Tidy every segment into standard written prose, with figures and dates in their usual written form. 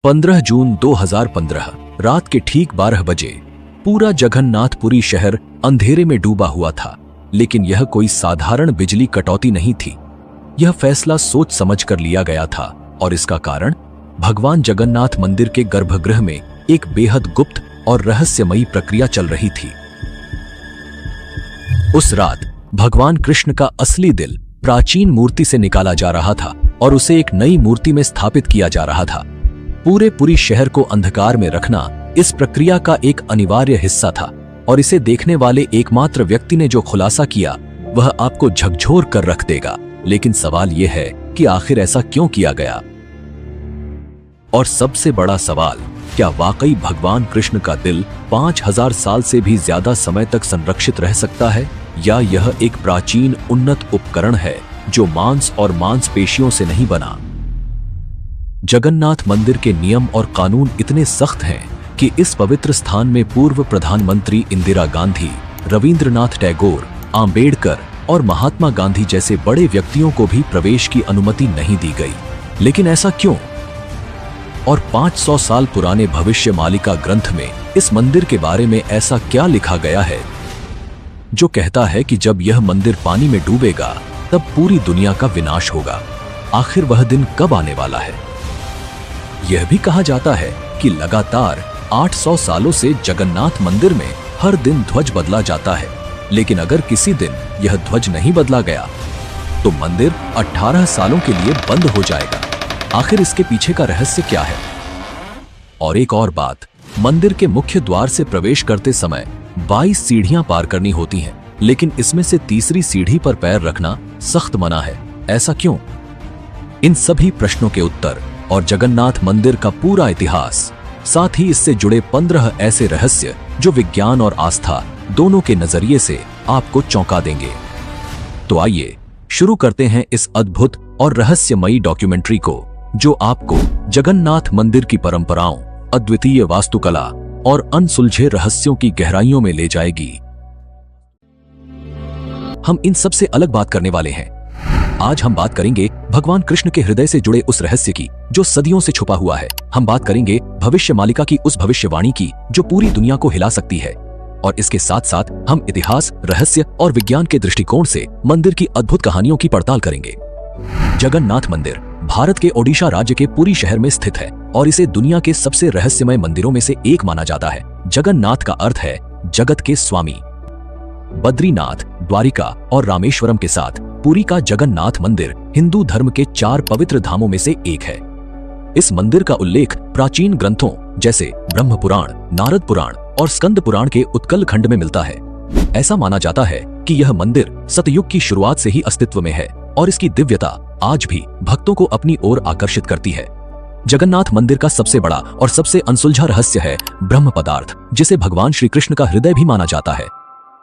15 जून 2015 रात के ठीक 12 बजे पूरा जगन्नाथपुरी शहर अंधेरे में डूबा हुआ था। लेकिन यह कोई साधारण बिजली कटौती नहीं थी। यह फैसला सोच समझ कर लिया गया था और इसका कारण भगवान जगन्नाथ मंदिर के गर्भगृह में एक बेहद गुप्त और रहस्यमयी प्रक्रिया चल रही थी। उस रात भगवान कृष्ण का असली दिल प्राचीन मूर्ति से निकाला जा रहा था और उसे एक नई मूर्ति में स्थापित किया जा रहा था। पूरे शहर को अंधकार में रखना इस प्रक्रिया का एक अनिवार्य हिस्सा था और इसे देखने वाले एकमात्र व्यक्ति ने जो खुलासा किया वह आपको झकझोर कर रख देगा। लेकिन सवाल यह है कि आखिर ऐसा क्यों किया गया? और सबसे बड़ा सवाल, क्या वाकई भगवान कृष्ण का दिल 5000 साल से भी ज्यादा समय तक संरक्षित रह सकता है, या यह एक प्राचीन उन्नत उपकरण है जो मांस और मांसपेशियों से नहीं बना? जगन्नाथ मंदिर के नियम और कानून इतने सख्त हैं कि इस पवित्र स्थान में पूर्व प्रधानमंत्री इंदिरा गांधी, रविंद्रनाथ टैगोर, आंबेडकर और महात्मा गांधी जैसे बड़े व्यक्तियों को भी प्रवेश की अनुमति नहीं दी गई। लेकिन ऐसा क्यों? और 500 साल पुराने भविष्यमालिका ग्रंथ में इस मंदिर के बारे में ऐसा क्या लिखा गया है जो कहता है कि जब यह मंदिर पानी में डूबेगा तब पूरी दुनिया का विनाश होगा? आखिर वह दिन कब आने वाला है? यह भी कहा जाता है कि लगातार 800 सालों से जगन्नाथ मंदिर में हर दिन ध्वज बदला जाता है। लेकिन अगर किसी दिन यह ध्वज नहीं बदला गया तो मंदिर 18 सालों के लिए बंद हो जाएगा। आखिर इसके पीछे का रहस्य क्या है? और एक और बात, मंदिर के मुख्य द्वार से प्रवेश करते समय 22 सीढ़ियां पार करनी होती हैं, लेकिन इसमें से तीसरी सीढ़ी पर पैर रखना सख्त मना है। ऐसा क्यों? इन सभी प्रश्नों के उत्तर और जगन्नाथ मंदिर का पूरा इतिहास, साथ ही इससे जुड़े 15 ऐसे रहस्य जो विज्ञान और आस्था दोनों के नजरिए से आपको चौंका देंगे। तो आइए शुरू करते हैं इस अद्भुत और रहस्यमयी डॉक्यूमेंट्री को, जो आपको जगन्नाथ मंदिर की परंपराओं, अद्वितीय वास्तुकला और अनसुलझे रहस्यों की गहराइयों में ले जाएगी। हम इन सबसे अलग बात करने वाले हैं। आज हम बात करेंगे भगवान कृष्ण के हृदय से जुड़े उस रहस्य की जो सदियों से छुपा हुआ है। हम बात करेंगे भविष्यमालिका की उस भविष्यवाणी की जो पूरी दुनिया को हिला सकती है। और इसके साथ साथ हम इतिहास, रहस्य और विज्ञान के दृष्टिकोण से मंदिर की अद्भुत कहानियों की पड़ताल करेंगे। जगन्नाथ मंदिर भारत के ओडिशा राज्य के पुरी शहर में स्थित है और इसे दुनिया के सबसे रहस्यमय मंदिरों में से एक माना जाता है। जगन्नाथ का अर्थ है जगत के स्वामी। बद्रीनाथ, द्वारिका और रामेश्वरम के साथ पुरी का जगन्नाथ मंदिर हिंदू धर्म के 4 पवित्र धामों में से एक है। इस मंदिर का उल्लेख प्राचीन ग्रंथों जैसे ब्रह्म पुराण, नारद पुराण और स्कंद पुराण के उत्कल खंड में मिलता है। ऐसा माना जाता है कि यह मंदिर सतयुग की शुरुआत से ही अस्तित्व में है और इसकी दिव्यता आज भी भक्तों को अपनी ओर आकर्षित करती है। जगन्नाथ मंदिर का सबसे बड़ा और सबसे अनसुलझा रहस्य है ब्रह्म पदार्थ, जिसे भगवान श्री कृष्ण का हृदय भी माना जाता है।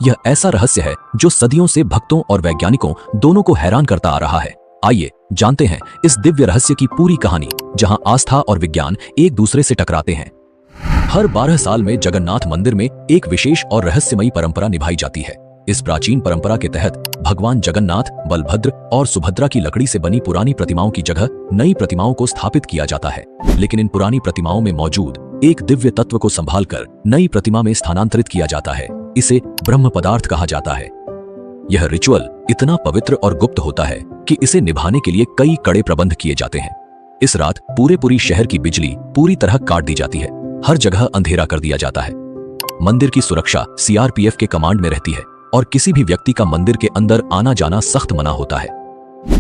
यह ऐसा रहस्य है जो सदियों से भक्तों और वैज्ञानिकों दोनों को हैरान करता आ रहा है। आइए जानते हैं इस दिव्य रहस्य की पूरी कहानी, जहां आस्था और विज्ञान एक दूसरे से टकराते हैं। हर 12 साल में जगन्नाथ मंदिर में एक विशेष और रहस्यमयी परंपरा निभाई जाती है। इस प्राचीन परंपरा के तहत भगवान जगन्नाथ, बलभद्र और सुभद्रा की लकड़ी से बनी पुरानी प्रतिमाओं की जगह नई प्रतिमाओं को स्थापित किया जाता है। लेकिन इन पुरानी प्रतिमाओं में मौजूद एक दिव्य तत्व को संभालकर नई प्रतिमा में स्थानांतरित किया जाता है। इसे ब्रह्म पदार्थ कहा जाता है। यह रिचुअल इतना पवित्र और गुप्त होता है कि इसे निभाने के लिए कई कड़े प्रबंध किए जाते हैं। इस रात पूरी शहर की बिजली पूरी तरह काट दी जाती है। हर जगह अंधेरा कर दिया जाता है। मंदिर की सुरक्षा CRPF के कमांड में रहती है और किसी भी व्यक्ति का मंदिर के अंदर आना जाना सख्त मना होता है।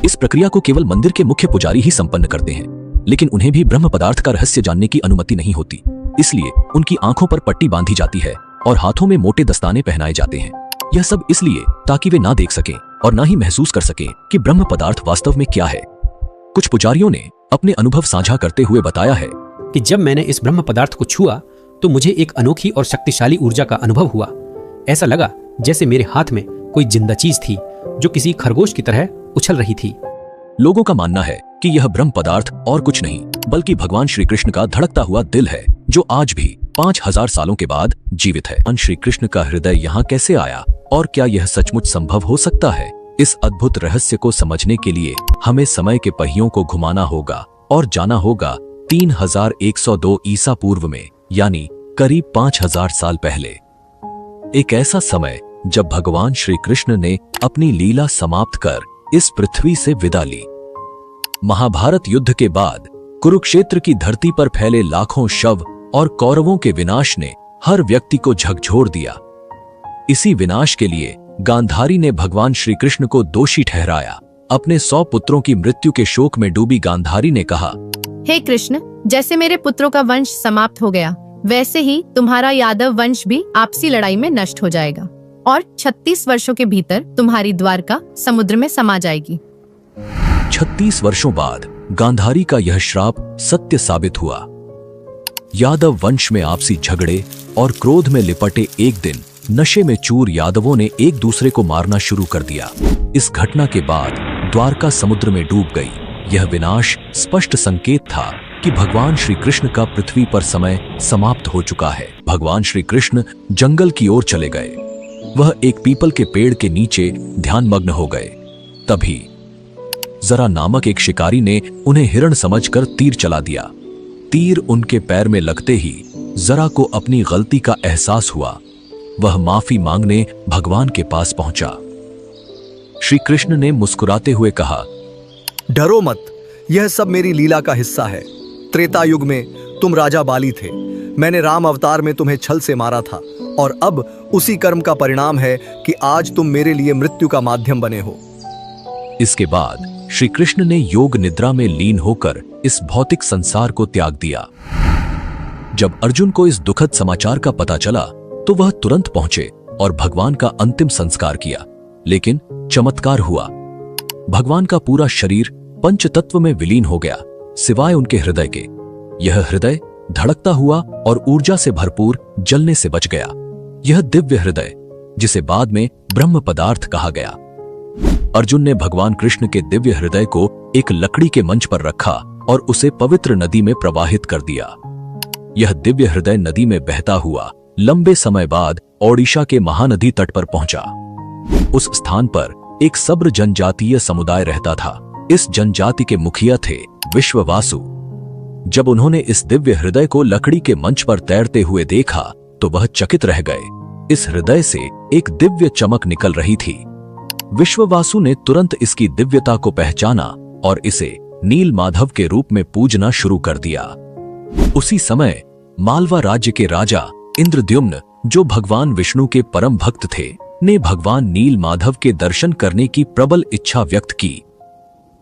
इस प्रक्रिया को केवल मंदिर के मुख्य पुजारी ही संपन्न करते हैं, लेकिन उन्हें भी ब्रह्म पदार्थ का रहस्य जानने की अनुमति नहीं होती। इसलिए उनकी आंखों पर पट्टी बांधी जाती है और हाथों में मोटे दस्ताने पहनाए जाते हैं। यह सब इसलिए ताकि वे ना देख सकें और ना ही महसूस कर सकें कि ब्रह्म पदार्थ वास्तव में क्या है। कुछ पुजारियों ने अपने अनुभव साझा करते हुए बताया है कि जब मैंने इस ब्रह्म पदार्थ को छुआ तो मुझे एक अनोखी और शक्तिशाली ऊर्जा का अनुभव हुआ। ऐसा लगा जैसे मेरे हाथ में कोई जिंदा चीज थी जो किसी खरगोश की तरह उछल रही थी। लोगों का मानना है कि यह ब्रह्म पदार्थ और कुछ नहीं बल्कि भगवान श्री कृष्ण का धड़कता हुआ दिल है, जो आज भी 5000 सालों के बाद जीवित है। भगवान श्री कृष्ण का हृदय यहाँ कैसे आया और क्या यह सचमुच संभव हो सकता है? इस अद्भुत रहस्य को समझने के लिए हमें समय के पहियों को घुमाना होगा और जाना होगा 3102 ईसा पूर्व में, यानी करीब 5000 साल पहले। एक ऐसा समय जब भगवान श्री कृष्ण ने अपनी लीला समाप्त कर इस पृथ्वी से विदा ली। महाभारत युद्ध के बाद कुरुक्षेत्र की धरती पर फैले लाखों शव और कौरवों के विनाश ने हर व्यक्ति को झकझोर दिया। इसी विनाश के लिए गांधारी ने भगवान श्री कृष्ण को दोषी ठहराया। अपने 100 पुत्रों की मृत्यु के शोक में डूबी गांधारी ने कहा, हे कृष्ण, जैसे मेरे पुत्रों का वंश समाप्त हो गया, वैसे ही तुम्हारा यादव वंश भी आपसी लड़ाई में नष्ट हो जाएगा और 36 वर्षों के भीतर तुम्हारी द्वारका समुद्र में समा जाएगी। 36 वर्षों बाद गांधारी का यह श्राप सत्य साबित हुआ। यादव वंश में आपसी झगड़े और क्रोध में लिपटे एक दिन नशे में चूर यादवों ने एक दूसरे को मारना शुरू कर दिया। इस घटना के बाद द्वारका समुद्र में डूब गई। यह विनाश स्पष्ट संकेत था कि भगवान श्री कृष्ण का पृथ्वी पर समय समाप्त हो चुका है। भगवान श्री कृष्ण जंगल की ओर चले गए। वह एक पीपल के पेड़ के नीचे ध्यानमग्न हो गए। तभी जरा नामक एक शिकारी ने उन्हें हिरण समझकर तीर चला दिया। तीर उनके पैर में लगते ही जरा को अपनी गलती का एहसास हुआ। वह माफी मांगने भगवान के पास पहुंचा। श्री कृष्ण ने मुस्कुराते हुए कहा, डरो मत, यह सब मेरी लीला का हिस्सा है। त्रेता युग में तुम राजा बाली थे। मैंने राम अवतार में तुम्हें छल से मारा था और अब उसी कर्म का परिणाम है कि आज तुम मेरे लिए मृत्यु का माध्यम बने हो। इसके बाद श्री कृष्ण ने योग निद्रा में लीन होकर इस भौतिक संसार को त्याग दिया। जब अर्जुन को इस दुखद समाचार का पता चला तो वह तुरंत पहुंचे और भगवान का अंतिम संस्कार किया। लेकिन चमत्कार हुआ। भगवान का पूरा शरीर पंचतत्व में विलीन हो गया, सिवाय उनके हृदय के। यह हृदय धड़कता हुआ और ऊर्जा से भरपूर जलने से बच गया। यह दिव्य हृदय, जिसे बाद में ब्रह्म पदार्थ कहा गया। अर्जुन ने भगवान कृष्ण के दिव्य हृदय को एक लकड़ी के मंच पर रखा और उसे पवित्र नदी में प्रवाहित कर दिया। यह दिव्य हृदय नदी में बहता हुआ लंबे समय बाद ओडिशा के महानदी तट पर पहुंचा। उस स्थान पर एक सब्र जनजातीय समुदाय रहता था। इस जनजाति के मुखिया थे विश्ववासु। जब उन्होंने इस दिव्य हृदय को लकड़ी के मंच पर तैरते हुए देखा तो वह चकित रह गए। इस हृदय से एक दिव्य चमक निकल रही थी। विश्ववासु ने तुरंत इसकी दिव्यता को पहचाना और इसे नील माधव के रूप में पूजना शुरू कर दिया। उसी समय मालवा राज्य के राजा इंद्रद्युम्न, जो भगवान विष्णु के परम भक्त थे, ने भगवान नील माधव के दर्शन करने की प्रबल इच्छा व्यक्त की।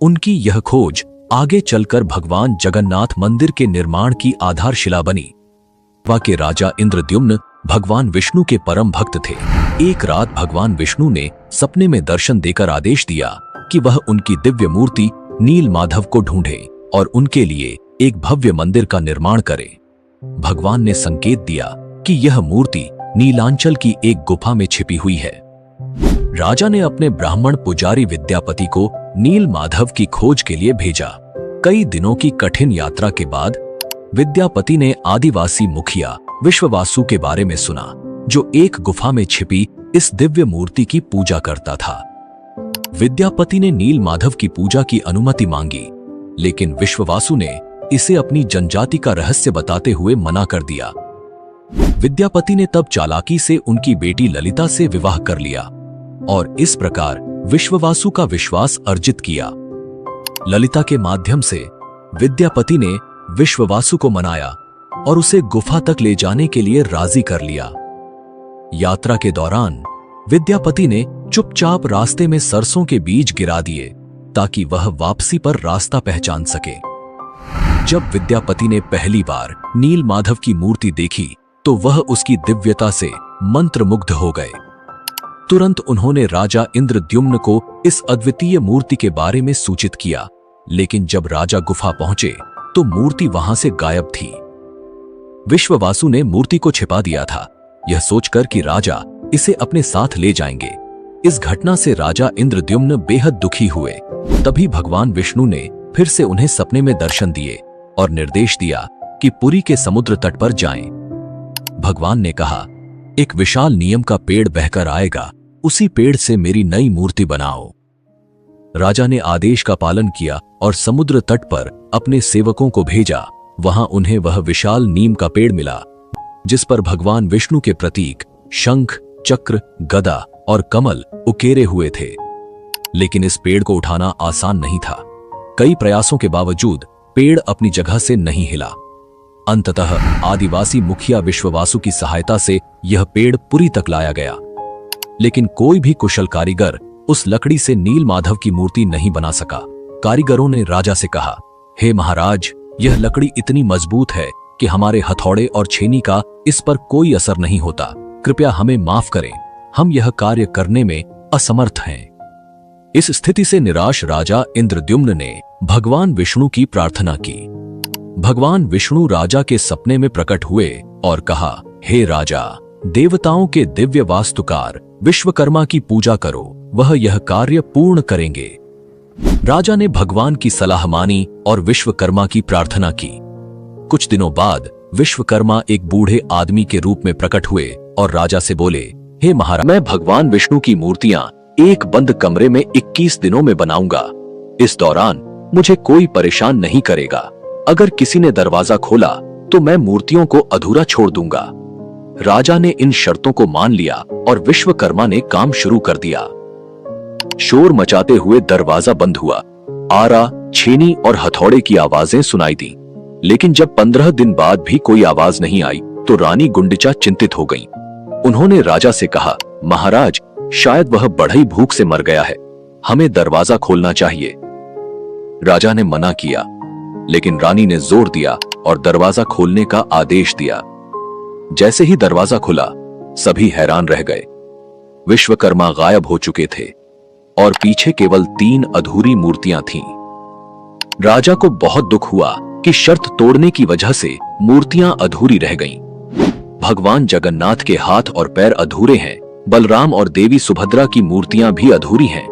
उनकी यह खोज आगे चलकर भगवान जगन्नाथ मंदिर के निर्माण की आधारशिला बनी। मालवा के राजा इंद्रद्युम्न भगवान विष्णु के परम भक्त थे। एक रात भगवान विष्णु ने सपने में दर्शन देकर आदेश दिया कि वह उनकी दिव्य मूर्ति नील माधव को ढूंढे और उनके लिए एक भव्य मंदिर का निर्माण करे। भगवान ने संकेत दिया कि यह मूर्ति नीलांचल की एक गुफा में छिपी हुई है। राजा ने अपने ब्राह्मण पुजारी विद्यापति को नील माधव की खोज के लिए भेजा। कई दिनों की कठिन यात्रा के बाद विद्यापति ने आदिवासी मुखिया विश्ववासु के बारे में सुना, जो एक गुफा में छिपी इस दिव्य मूर्ति की पूजा करता था। विद्यापति ने नील माधव की पूजा की अनुमति मांगी, लेकिन विश्ववासु ने इसे अपनी जनजाति का रहस्य बताते हुए मना कर दिया। विद्यापति ने तब चालाकी से उनकी बेटी ललिता से विवाह कर लिया और इस प्रकार विश्ववासु का विश्वास अर्जित किया। ललिता के माध्यम से विद्यापति ने विश्ववासु को मनाया और उसे गुफा तक ले जाने के लिए राजी कर लिया। यात्रा के दौरान विद्यापति ने चुपचाप रास्ते में सरसों के बीज गिरा दिए ताकि वह वापसी पर रास्ता पहचान सके। जब विद्यापति ने पहली बार नील माधव की मूर्ति देखी तो वह उसकी दिव्यता से मंत्रमुग्ध हो गए। तुरंत उन्होंने राजा इंद्रद्युम्न को इस अद्वितीय मूर्ति के बारे में सूचित किया, लेकिन जब राजा गुफा पहुंचे तो मूर्ति वहां से गायब थी। विश्ववासु ने मूर्ति को छिपा दिया था, यह सोचकर कि राजा इसे अपने साथ ले जाएंगे। इस घटना से राजा इंद्रद्युम्न बेहद दुखी हुए। तभी भगवान विष्णु ने फिर से उन्हें सपने में दर्शन दिए और निर्देश दिया कि पुरी के समुद्र तट पर जाएं। भगवान ने कहा, एक विशाल नीम का पेड़ बहकर आएगा, उसी पेड़ से मेरी नई मूर्ति बनाओ। राजा ने आदेश का पालन किया और समुद्र तट पर अपने सेवकों को भेजा। वहां उन्हें वह विशाल नीम का पेड़ मिला जिस पर भगवान विष्णु के प्रतीक शंख, चक्र, गदा और कमल उकेरे हुए थे। लेकिन इस पेड़ को उठाना आसान नहीं था। कई प्रयासों के बावजूद पेड़ अपनी जगह से नहीं हिला। अंततः आदिवासी मुखिया विश्ववासु की सहायता से यह पेड़ पुरी तक लाया गया। लेकिन कोई भी कुशल कारीगर उस लकड़ी से नील माधव की मूर्ति नहीं बना सका। कारीगरों ने राजा से कहा, हे महाराज, यह लकड़ी इतनी मजबूत है कि हमारे हथौड़े और छेनी का इस पर कोई असर नहीं होता। कृपया हमें माफ करें, हम यह कार्य करने में असमर्थ हैं। इस स्थिति से निराश राजा इंद्रद्युम्न ने भगवान विष्णु की प्रार्थना की। भगवान विष्णु राजा के सपने में प्रकट हुए और कहा, हे राजा, देवताओं के दिव्य वास्तुकार विश्वकर्मा की पूजा करो, वह यह कार्य पूर्ण करेंगे। राजा ने भगवान की सलाह मानी और विश्वकर्मा की प्रार्थना की। कुछ दिनों बाद विश्वकर्मा एक बूढ़े आदमी के रूप में प्रकट हुए और राजा से बोले, हे महाराज, मैं भगवान विष्णु की मूर्तियां एक बंद कमरे में 21 दिनों में बनाऊंगा। इस दौरान मुझे कोई परेशान नहीं करेगा। अगर किसी ने दरवाजा खोला तो मैं मूर्तियों को अधूरा छोड़ दूंगा। राजा ने इन शर्तों को मान लिया और विश्वकर्मा ने काम शुरू कर दिया। शोर मचाते हुए दरवाजा बंद हुआ। आरा, छेनी और हथौड़े की आवाजें सुनाई दी। लेकिन जब 15 दिन बाद भी कोई आवाज नहीं आई तो रानी गुंडिचा चिंतित हो गईं। उन्होंने राजा से कहा, महाराज, शायद वह बढ़ई भूख से मर गया है, हमें दरवाजा खोलना चाहिए। राजा ने मना किया, लेकिन रानी ने जोर दिया और दरवाजा खोलने का आदेश दिया। जैसे ही दरवाजा खुला, सभी हैरान रह गए। विश्वकर्मा गायब हो चुके थे और पीछे केवल 3 अधूरी मूर्तियां थीं। राजा को बहुत दुख हुआ कि शर्त तोड़ने की वजह से मूर्तियां अधूरी रह गईं। भगवान जगन्नाथ के हाथ और पैर अधूरे हैं, बलराम और देवी सुभद्रा की मूर्तियां भी अधूरी हैं।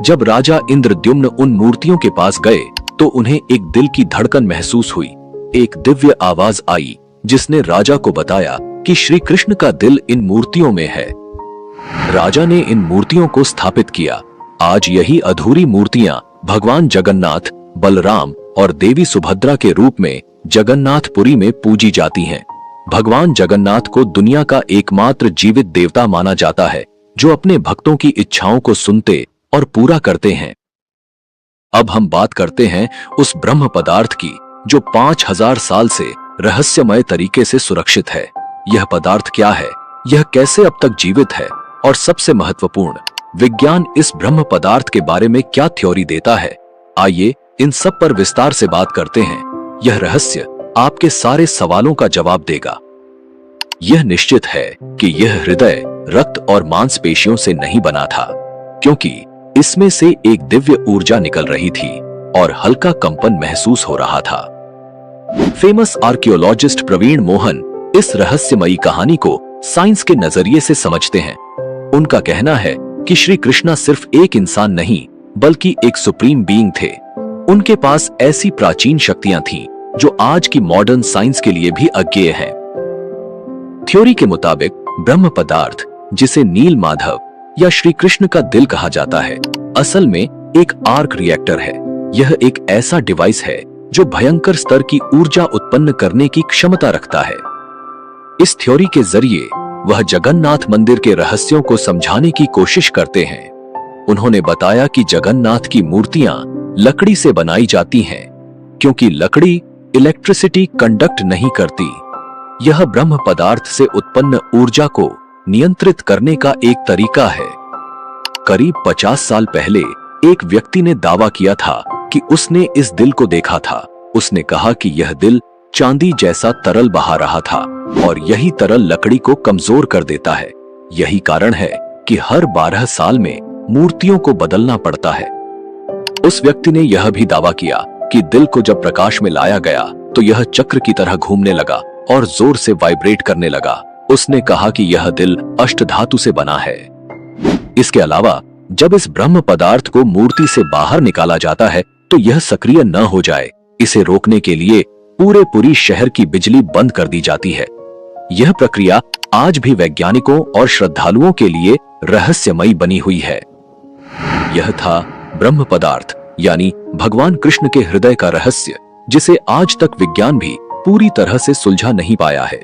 जब राजा इंद्रद्युम्न उन मूर्तियों के पास गए तो उन्हें एक दिल की धड़कन महसूस हुई। एक दिव्य आवाज आई जिसने राजा को बताया कि श्री कृष्ण का दिल इन मूर्तियों में है। राजा ने इन मूर्तियों को स्थापित किया। आज यही अधूरी मूर्तियां भगवान जगन्नाथ, बलराम और देवी सुभद्रा के रूप में जगन्नाथपुरी में पूजी जाती हैं। भगवान जगन्नाथ को दुनिया का एकमात्र जीवित देवता माना जाता है जो अपने भक्तों की इच्छाओं को सुनते और पूरा करते हैं। अब हम बात करते हैं उस ब्रह्म पदार्थ की जो 5000 साल से रहस्यमय तरीके से सुरक्षित है। यह पदार्थ क्या है, यह कैसे अब तक जीवित है, और सबसे महत्वपूर्ण, विज्ञान इस ब्रह्म पदार्थ के बारे में क्या थ्योरी देता है। आइए इन सब पर विस्तार से बात करते हैं। यह रहस्य आपके सारे सवालों का जवाब देगा। यह निश्चित है कि यह हृदय, रक्त और मांसपेशियों से नहीं बना था, क्योंकि इसमें से एक दिव्य ऊर्जा निकल रही थी और हल्का कंपन महसूस हो रहा था। फेमस आर्कियोलॉजिस्ट प्रवीण मोहन इस रहस्यमयी कहानी को साइंस के नजरिए से समझते हैं। उनका कहना है कि श्री कृष्णा सिर्फ एक इंसान नहीं बल्कि एक सुप्रीम बीइंग थे। उनके पास ऐसी प्राचीन शक्तियां थीं जो आज की मॉडर्न साइंस के लिए भी अज्ञेय है। थ्योरी के मुताबिक ब्रह्म पदार्थ, जिसे नील माधव या श्री कृष्ण का दिल कहा जाता है, असल में एक आर्क रिएक्टर है। यह एक ऐसा डिवाइस है जो भयंकर स्तर की ऊर्जा उत्पन्न करने की क्षमता रखता है। इस थ्योरी के जरिए वह जगन्नाथ मंदिर के रहस्यों को समझाने की कोशिश करते हैं। उन्होंने बताया कि जगन्नाथ की मूर्तियां लकड़ी से बनाई जाती हैं, क्योंकि लकड़ी इलेक्ट्रिसिटी कंडक्ट नहीं करती। यह ब्रह्म पदार्थ से उत्पन्न ऊर्जा को नियंत्रित करने का एक तरीका है। करीब 50 साल पहले एक व्यक्ति ने दावा किया था कि उसने इस दिल को देखा था। उसने कहा कि यह दिल चांदी जैसा तरल बहा रहा था और यही तरल लकड़ी को कमजोर कर देता है। यही कारण है कि हर 12 साल में मूर्तियों को बदलना पड़ता है। उस व्यक्ति ने यह भी दावा किया कि दिल को जब प्रकाश में लाया गया तो यह चक्र की तरह घूमने लगा और जोर से वाइब्रेट करने लगा। उसने कहा कि यह दिल अष्टधातु से बना है। इसके अलावा जब इस ब्रह्म पदार्थ को मूर्ति से बाहर निकाला जाता है तो यह सक्रिय न हो जाए, इसे रोकने के लिए पूरी शहर की बिजली बंद कर दी जाती है। यह प्रक्रिया आज भी वैज्ञानिकों और श्रद्धालुओं के लिए रहस्यमयी बनी हुई है। यह था ब्रह्म पदार्थ यानी भगवान कृष्ण के हृदय का रहस्य, जिसे आज तक विज्ञान भी पूरी तरह से सुलझा नहीं पाया है।